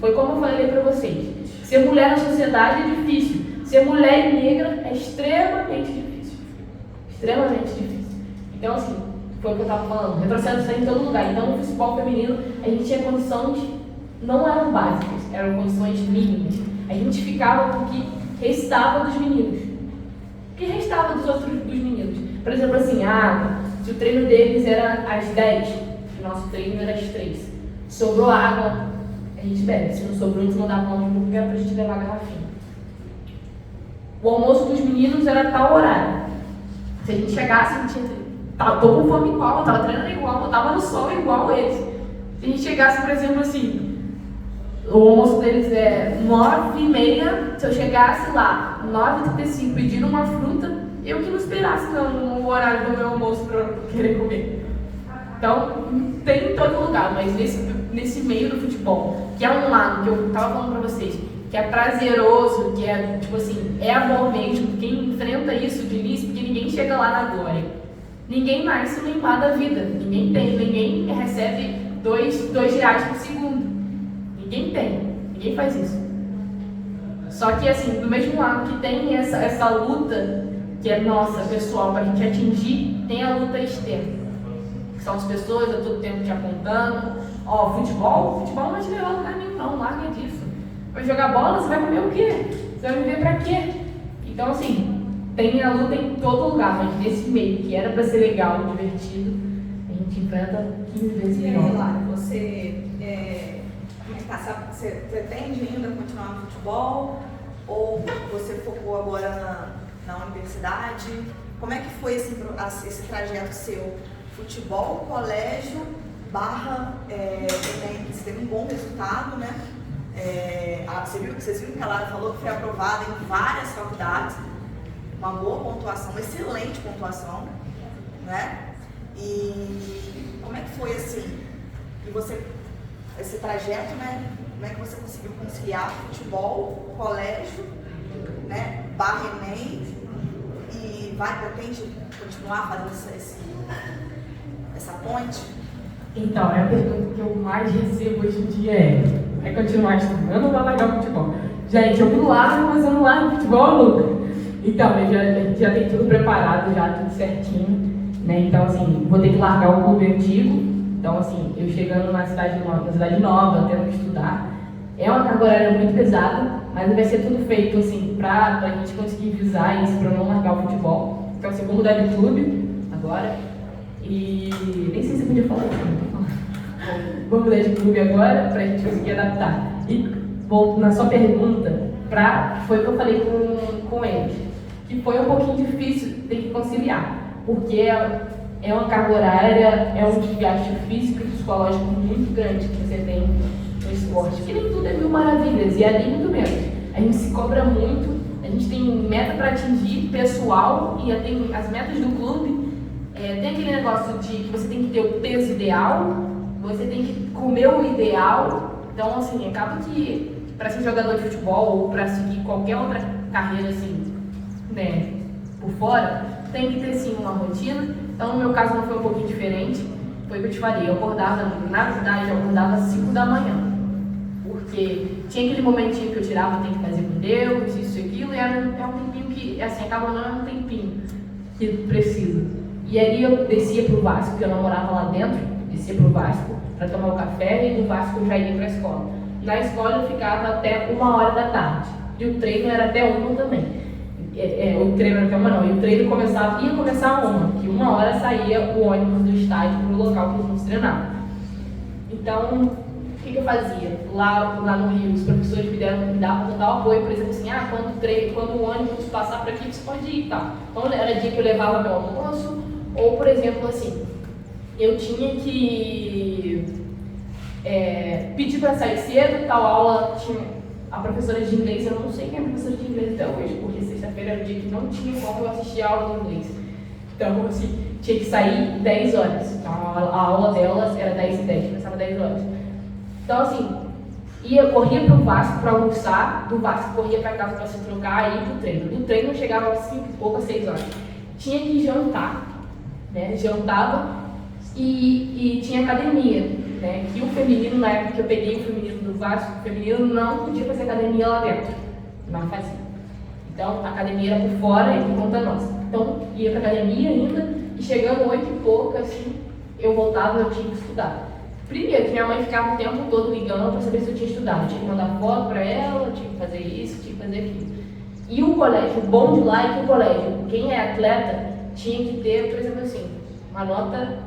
Foi como eu falei para vocês. Ser mulher na sociedade é difícil. Ser mulher e negra é extremamente difícil. Extremamente difícil. Então, assim, foi o que eu estava falando. Retrocesso está em todo lugar. Então, no futebol feminino, a gente tinha condições, não eram básicas, eram condições mínimas. A gente ficava com o que restava dos meninos. O que restava dos meninos? Por exemplo, assim, se o treino deles era às 10, o nosso treino era às 3. Sobrou água, a gente bebe. Se não sobrou, a gente mandava um grupo que era pra gente levar a garrafinha. O almoço dos meninos era tal horário. Se a gente chegasse, a gente tô com fome igual, eu tava treinando igual, eu tava no sol igual eles. Se a gente chegasse, por exemplo, assim, o almoço deles é 9h30, se eu chegasse lá, 9h35, pedindo uma fruta, eu que não esperasse no horário do meu almoço para querer comer. Então, tem em todo lugar, mas nesse meio do futebol, que é um lado que eu estava falando para vocês, que é prazeroso, que é, tipo assim, é amor mesmo, quem enfrenta isso de início, porque ninguém chega lá na glória. Ninguém nasce no Neymar da vida, ninguém recebe R$2 por segundo. Ninguém faz isso. Só que, assim, do mesmo lado que tem essa luta, que é nossa, pessoal, para a gente atingir, tem a luta externa. Que são as pessoas a todo tempo te apontando. Futebol não vai te levar a lugar nenhum, não, larga disso. Vai jogar bola, você vai comer o quê? Você vai viver pra quê? Então, assim, tem a luta em todo lugar, mas nesse meio, que era pra ser legal, divertido, a gente enfrenta 15 vezes melhor. E aí, Lara, você pretende ainda continuar no futebol? Ou você focou agora na universidade? Como é que foi esse trajeto seu? Futebol, colégio, você teve um bom resultado, né? Vocês viram que a Lara falou que foi aprovada em várias faculdades, uma boa pontuação, uma excelente pontuação, né? E como é que foi assim? Esse trajeto, né? Como é que você conseguiu conciliar futebol, colégio, né? Enem e pretende continuar fazendo essa ponte? Então, a pergunta que eu mais recebo hoje em dia vai continuar estudando ou vai largar o futebol? Gente, eu não largo, mas eu não largo o futebol nunca. Então, a gente já tem tudo preparado, já tudo certinho, né? Então, assim, vou ter que largar o clube antigo. Então, assim, eu chegando na cidade nova, tendo que estudar, é uma carga horária muito pesada, mas vai ser tudo feito, assim, pra gente conseguir visar isso, pra não largar o futebol. Então, assim, vou mudar de clube agora. E nem sei se eu podia falar isso. Vou mudar de clube agora pra gente conseguir adaptar. E volto na sua pergunta, foi o que eu falei com eles, que foi um pouquinho difícil ter que conciliar, porque é uma carga horária, é um desgaste físico e psicológico muito grande que você tem no esporte, que nem tudo é mil maravilhas, e ali muito menos. A gente se cobra muito, a gente tem meta para atingir, pessoal, e tem as metas do clube. Tem aquele negócio de que você tem que ter o peso ideal, você tem que comer o ideal. Então, assim, acaba que para ser jogador de futebol ou para seguir qualquer outra carreira, assim, né, por fora, tem que ter, sim, uma rotina. Então, no meu caso, não foi um pouquinho diferente. Foi o que eu te falei, eu acordava, na verdade, eu acordava às 5 da manhã. Porque tinha aquele momentinho que eu tirava, tem que fazer com Deus, isso e aquilo, e é um tempinho que, assim, acaba não é um tempinho que precisa. E ali eu descia pro Vasco, porque eu não morava lá dentro, descia pro Vasco para tomar o café, e do Vasco eu já ia pra escola. Na escola eu ficava até 1h da tarde, e o treino era até 1 também. O treino era até 1 não, e o treino ia começar a 1, que 1h saía o ônibus do estádio pro local que eles treinavam. Então, o que eu fazia? Lá no Rio, os professores me davam total apoio, por exemplo, assim, quando o ônibus passar por aqui, você pode ir e tal. Então, era dia que eu levava meu almoço, ou, por exemplo, assim, eu tinha que pedir para sair cedo, tal aula tinha a professora de inglês, eu não sei quem é a professora de inglês até hoje, porque sexta-feira era o dia que não tinha como eu assistir a aula de inglês. Então, assim, tinha que sair 10 horas. Então, a aula delas era 10h10, começava 10 horas. Então, assim, corria pro Vasco para almoçar, do Vasco corria para casa para se trocar e ir pro treino. Do treino eu chegava às 5h, 6 horas. Tinha que jantar, né? Jantava e tinha academia. né, que o feminino, na época que eu peguei o feminino do Vasco, o feminino não podia fazer academia lá dentro, não fazia. Então, a academia era por fora e por conta nossa. Então, ia pra academia ainda, e chegando 8 e pouco, assim, eu voltava e eu tinha que estudar. Primeiro, que minha mãe ficava o tempo todo ligando para saber se eu tinha estudado. Eu tinha que mandar foto para ela, eu tinha que fazer isso, tinha que fazer aquilo. E o colégio, o bom de lá é que o colégio, quem é atleta, tinha que ter, por exemplo assim, uma nota,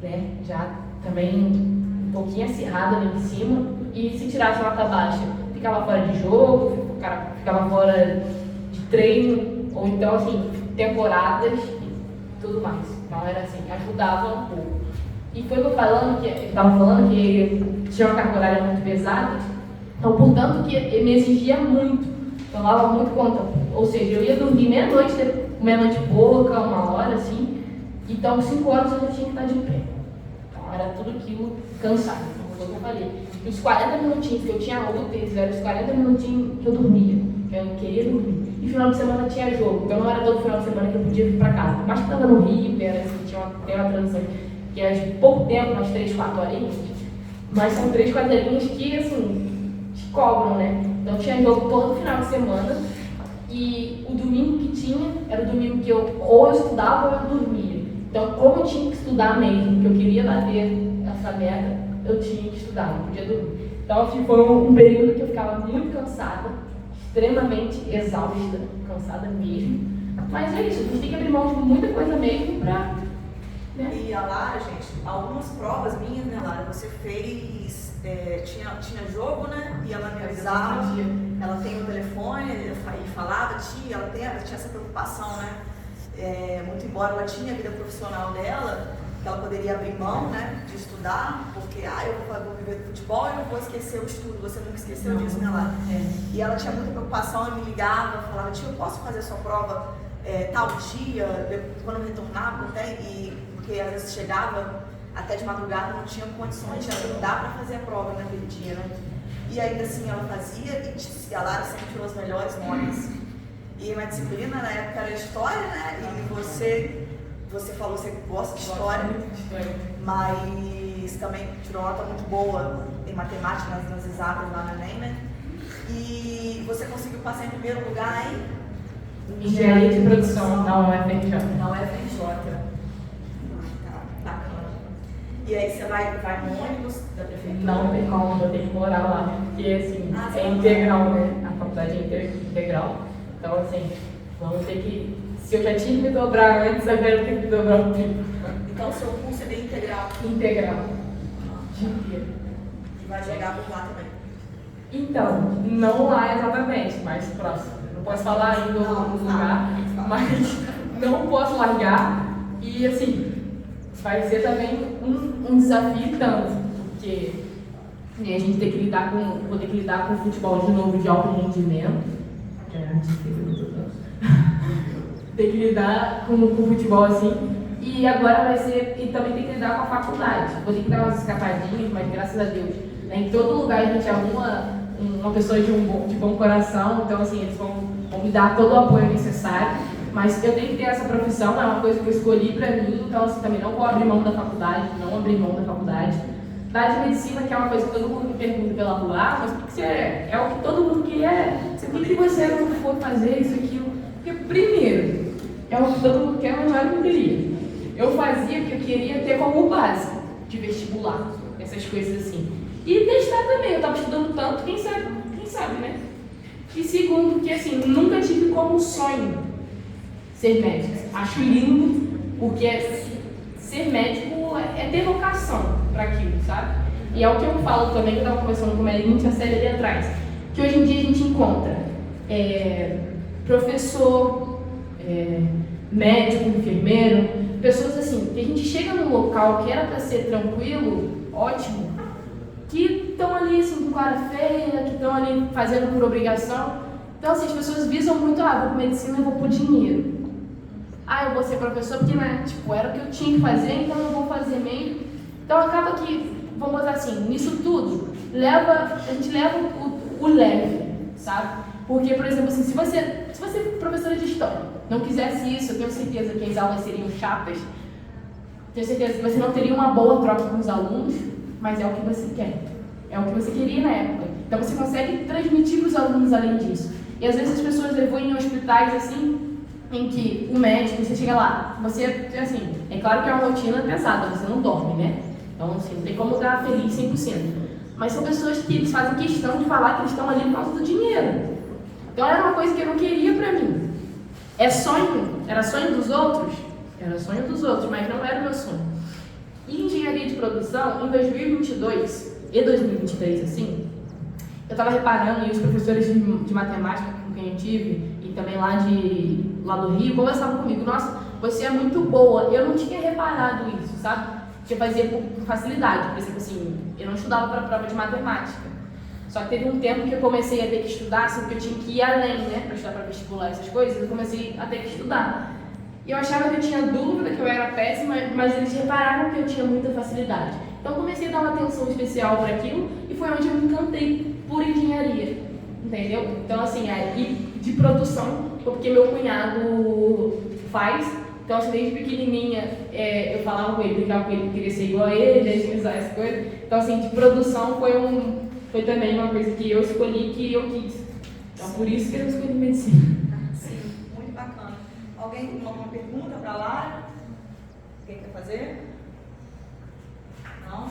né, já também um pouquinho acirrada ali em cima, e se tirasse nota baixa, ficava fora de jogo, ficava fora de treino, ou então assim, temporadas e tudo mais. Então era assim, ajudava um pouco. E foi eu estava falando que tinha uma carga horária muito pesada, então portanto que me exigia muito, tomava muito conta. Ou seja, eu ia dormir meia-noite e pouca, 1 hora assim, então 5 horas eu já tinha que estar de pé. Então era tudo aquilo cansado, como eu falei. E os 40 minutinhos que eu tinha úteis, eram os 40 minutinhos que eu dormia, que eu não queria dormir. E final de semana tinha jogo, então não era todo final de semana que eu podia vir para casa. Mas que estava no Rio, que era assim, tem uma transição, que é de pouco tempo, umas 3, 4 horinhas, mas são 3, 4 horinhas que, assim, te cobram, né? Então tinha jogo todo final de semana, e o domingo que tinha, era o domingo que ou eu estudava ou eu dormia. Então, como eu tinha que estudar mesmo, porque eu queria bater essa meta, eu tinha que estudar, não podia dormir. Então, assim, foi um período que eu ficava muito cansada, extremamente exausta, cansada mesmo. Mas é isso, a gente tem que abrir mão de muita coisa mesmo pra... Né? E a Lara, gente, algumas provas minhas, né, Lara, você fez, tinha jogo, né, e ela me avisava, ela tem o telefone, e falava, ela tinha essa preocupação, né, muito embora ela tinha a vida profissional dela, que ela poderia abrir mão, né, de estudar, porque, eu vou viver do futebol e não vou esquecer o estudo, você nunca esqueceu disso, né, Lara? E ela tinha muita preocupação, ela me ligava, falava, tia, eu posso fazer a sua prova tal dia, quando eu retornar, porque às vezes chegava até de madrugada, não tinha condições, não dá para fazer a prova naquele dia, né? E ainda assim ela fazia, e a Lara sempre tirou as melhores notas. E uma disciplina na época era história, né? E você falou que você gosta de história, mas também tirou nota muito boa em matemática, nas exatas lá na ENEM, né? E você conseguiu passar em primeiro lugar em Engenharia de produção, na UFRJ. Na UFRJ. E aí você vai no ônibus da prefeitura? Não tem como, eu tenho que morar lá, porque assim, é integral, né? A faculdade é integral. Então assim, vamos ter que. Se eu já tinha que me dobrar antes, agora eu tenho que me dobrar um pouco. Então o seu curso é bem integral? Integral. Dia inteiro. E vai chegar por lá também? Então, não lá exatamente, mas próximo. Não posso falar ainda no lugar, mas não posso largar. E assim, vai ser também um desafio tanto, porque a gente tem que lidar vou ter que lidar com o futebol de novo de alto rendimento. Tem que lidar com o futebol assim. E agora vai ser, e também tem que lidar com a faculdade. Vou ter que dar umas escapadinhas, mas graças a Deus, né, em todo lugar a gente arruma uma pessoa de bom coração, então assim, eles vão me dar todo o apoio necessário. Mas eu tenho que ter essa profissão, é uma coisa que eu escolhi pra mim, então assim, também não vou abrir mão da faculdade, não abrir mão da faculdade. Da de medicina, que é uma coisa que todo mundo me pergunta pela rua, mas por que você é o que todo mundo quer, por que você não for fazer isso, aquilo? Porque primeiro, é o que todo mundo quer, mas não era o que eu queria. Eu fazia porque eu queria ter como base de vestibular, essas coisas assim. E testar também, eu estava estudando tanto, quem sabe, né? E segundo, que assim, nunca tive como sonho ser médico. Acho lindo, porque ser médico é ter vocação para aquilo, sabe? E é o que eu falo também, que eu estava conversando com o Melinho, tinha série ali atrás, que hoje em dia a gente encontra professor, médico, enfermeiro, pessoas assim, que a gente chega num local que era para ser tranquilo, ótimo, que estão ali assim com cara feia, que estão ali fazendo por obrigação. Então assim, as pessoas visam muito, vou para medicina e vou por dinheiro. Eu vou ser professor porque, né, tipo, era o que eu tinha que fazer, então eu vou fazer mesmo. Então acaba que, vamos botar assim, nisso tudo, a gente leva o leve, sabe? Porque, por exemplo, assim, se você for professora de história, não quisesse isso, eu tenho certeza que as aulas seriam chatas, tenho certeza que você não teria uma boa troca com os alunos, mas é o que você quer. É o que você queria na época. Então você consegue transmitir para os alunos além disso. E às vezes as pessoas levam em hospitais assim, em que o médico, você chega lá, você, assim, é claro que é uma rotina pesada, você não dorme, né? Então, assim, não tem como estar feliz 100%. Mas são pessoas que eles fazem questão de falar que eles estão ali por causa do dinheiro. Então era uma coisa que eu não queria pra mim. É sonho? Era sonho dos outros? Era sonho dos outros, mas não era o meu sonho. E engenharia de produção, em 2022 e 2023, assim, eu estava reparando, e os professores de matemática com quem eu tive, e também lá do Rio, conversavam comigo, nossa, você é muito boa. Eu não tinha reparado isso, sabe? Eu fazia com facilidade, por exemplo, assim, eu não estudava para a prova de matemática. Só que teve um tempo que eu comecei a ter que estudar, assim, porque eu tinha que ir além, né, para estudar para vestibular, essas coisas, eu comecei a ter que estudar. E eu achava que eu tinha dúvida, que eu era péssima, mas eles repararam que eu tinha muita facilidade. Então eu comecei a dar uma atenção especial para aquilo e foi onde eu me encantei por engenharia, entendeu? Então, assim, e de produção, porque meu cunhado faz. Então, assim, desde pequenininha, eu falava com ele, brincava com ele, que queria ser igual a ele, agilizar as coisas. Então, assim, de produção foi também uma coisa que eu escolhi, que eu quis. Então, por isso que eu escolhi medicina. Sim, muito bacana. Alguém tem alguma pergunta para a Lara? Quem quer fazer? Não?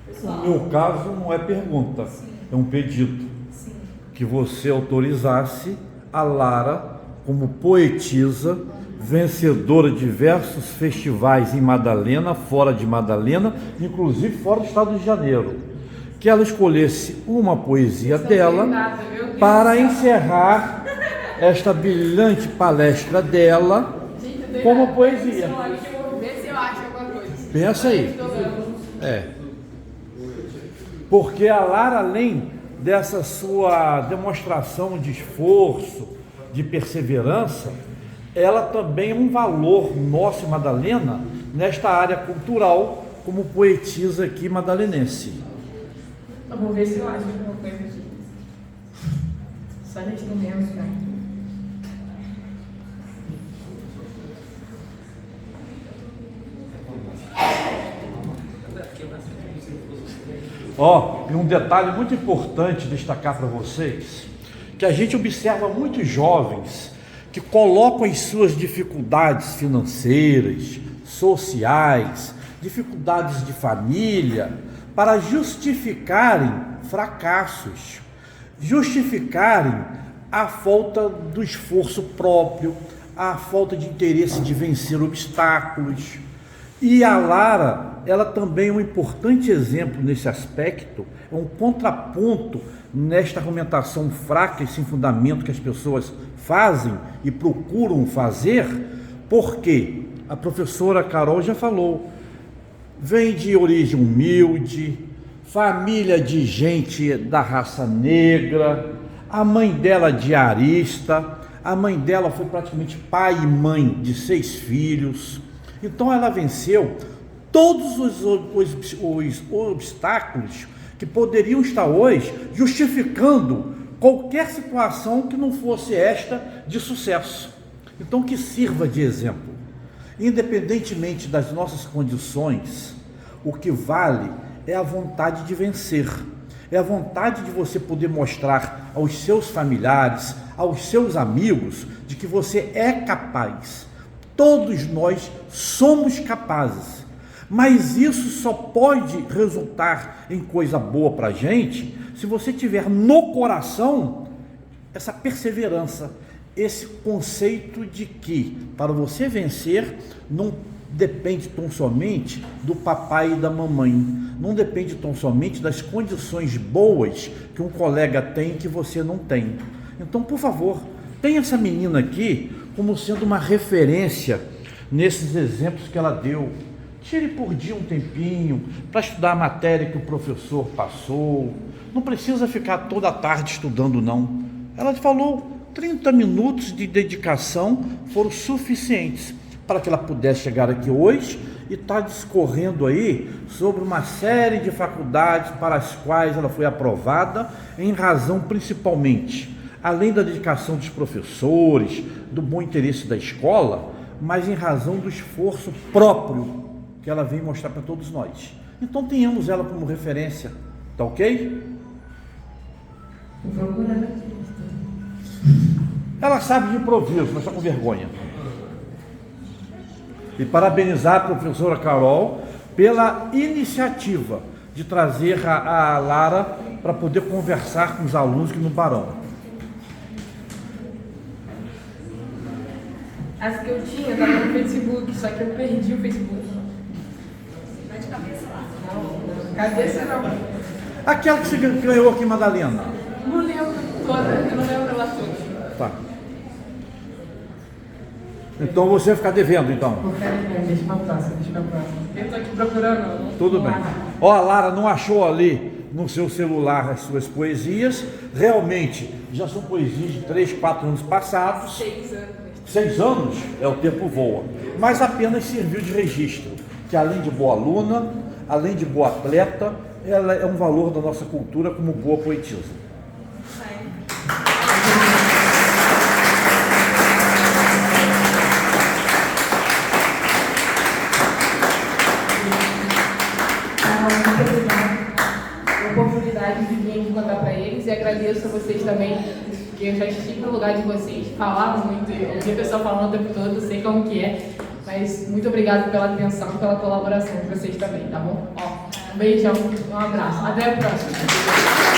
Pessoal? No meu caso, não é pergunta, Sim. é um pedido. Sim. Que você autorizasse a Lara como poetisa, vencedora de diversos festivais em Madalena, fora de Madalena, inclusive fora do estado do Rio de Janeiro, que ela escolhesse uma poesia dela para encerrar esta brilhante palestra dela como poesia. Vê se eu acho alguma coisa. Pensa aí. Porque a Lara, além dessa sua demonstração de esforço, de perseverança, ela também é um valor nosso em Madalena, nesta área cultural, como poetisa aqui madalenense. Eu vou ver se eu acho alguma coisa aqui. Só de instrumentos, né? E um detalhe muito importante destacar para vocês, que a gente observa muitos jovens que colocam as suas dificuldades financeiras, sociais, dificuldades de família, para justificarem fracassos, justificarem a falta do esforço próprio, a falta de interesse de vencer obstáculos. E a Lara, ela também é um importante exemplo nesse aspecto, é um contraponto nesta argumentação fraca e sem fundamento que as pessoas fazem e procuram fazer, porque a professora Carol já falou, vem de origem humilde, família de gente da raça negra, a mãe dela diarista, a mãe dela foi praticamente pai e mãe de 6 filhos, então ela venceu todos os obstáculos que poderiam estar hoje justificando qualquer situação que não fosse esta de sucesso. Então que sirva de exemplo. Independentemente das nossas condições, o que vale é a vontade de vencer. É a vontade de você poder mostrar aos seus familiares, aos seus amigos, de que você é capaz. Todos nós somos capazes. Mas isso só pode resultar em coisa boa para a gente se você tiver no coração essa perseverança, esse conceito de que para você vencer não depende tão somente do papai e da mamãe, não depende tão somente das condições boas que um colega tem que você não tem. Então, por favor, tenha essa menina aqui como sendo uma referência nesses exemplos que ela deu. Tire por dia um tempinho para estudar a matéria que o professor passou. Não precisa ficar toda a tarde estudando, não. Ela falou 30 minutos de dedicação foram suficientes para que ela pudesse chegar aqui hoje e estar discorrendo aí sobre uma série de faculdades para as quais ela foi aprovada, em razão principalmente, além da dedicação dos professores, do bom interesse da escola, mas em razão do esforço próprio que ela vem mostrar para todos nós. Então tenhamos ela como referência, tá ok? Tô procurando aqui. Ela sabe de improviso, mas está com vergonha. E parabenizar a professora Carol pela iniciativa de trazer a Lara para poder conversar com os alunos aqui no Barão. As que eu tinha estava no Facebook, só que eu perdi o Facebook. Vai de cabeça lá. Não, cabeça não. Aquela que você ganhou aqui, Madalena. Não lembro toda, eu não lembro ela toda. Tá. Então você vai ficar devendo, então. Vou ficar devendo, deixa pra próxima. Eu tô aqui procurando. Tudo bem. Ó, a Lara não achou ali no seu celular as suas poesias. Realmente, já são poesias de 3, 4 anos passados. 6 anos. 6 anos, o tempo voa. Mas apenas serviu de registro. Que além de boa aluna, além de boa atleta, ela é um valor da nossa cultura como boa poetisa. Oportunidade de vir aqui contar para eles e agradeço a vocês também, que eu já estive no lugar de vocês, falava muito, eu ouvi a pessoa falando o tempo todo, sei como que é, mas muito obrigado pela atenção e pela colaboração de vocês também, tá bom? Ó, um beijão, um abraço, até a próxima.